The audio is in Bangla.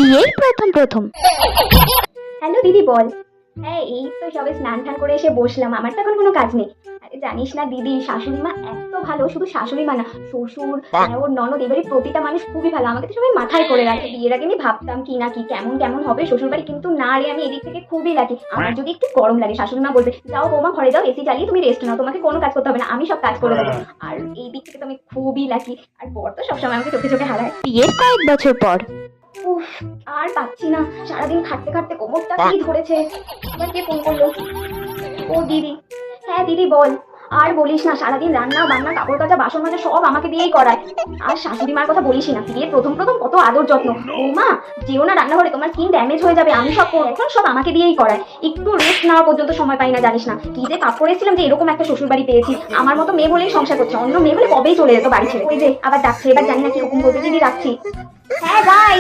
বিয়ের প্রথম প্রথম। হ্যালো দিদি, বল। হ্যাঁ, এই তো সবে স্নান টান করে এসে বসলাম, আমার তো এখন কোনো কাজ নেই। আরে জানিস না দিদি, শাশুড়ি মা এত ভালো, শুধু শাশুড়ি মা না, শ্বশুর, ওর ননদ, এবারে প্রতিটা মানুষ খুবই ভালো, আমাকে তো সবাই মাথায় করে রাখে। বিয়ের আগে আমি ভাবতাম কি না কি, কেমন কেমন হবে শ্বশুর বাড়ি, কিন্তু না রে, আমি এদিক থেকে খুবই লাকি। আমার যদি একটু গরম লাগে, শাশুড়ি মা বলবে যাও বৌমা ঘরে যাও, এসি চালিয়ে তুমি রেস্ট নাও, তোমাকে কোনো কাজ করতে হবে না, আমি সব কাজ করে দেবো। আর এই দিক থেকে তো আমি খুবই লাকি। আর বর তো সবসময় আমাকে চোখে চোখে হারায়। বিয়ের কয়েক বছর পর। উফ, আর পাচ্ছি না, সারাদিন খাটতে খাটতে কোমরটা কি ধরেছে। আবার কে ফোন করলো? ও দিদি। হ্যাঁ দিদি, বল। আর বলিস না, সারাদিন রান্না বান্না কাপড় কাচা বাসন মাজা সব আমাকে দিয়েই করায়। আর শাশুড়ি মার কথা বলিস না, বিয়ের প্রথম প্রথম কত আদর যত্ন। বৌমা যেও না রান্নাঘরে, তোমার স্কিন ড্যামেজ হয়ে যাবে, আমি সব করবো। এখন সব আমাকে দিয়েই করায়, একটু রেস্ট নেওয়ার পর্যন্ত সময় পাই না, জানিস না কি যে পাপ করেছিলাম যে এরকম একটা শ্বশুর বাড়ি পেয়েছি। আমার মতো মেয়ে বলেই সংসার করছে, অন্য মেয়ে হলে কবেই চলে যেত বাড়ি ছেড়ে। ওই যে আবার ডাকছে, এবার জানি না কি হুকুম বলতে। দিদি রাখছি। হ্যাঁ বাই।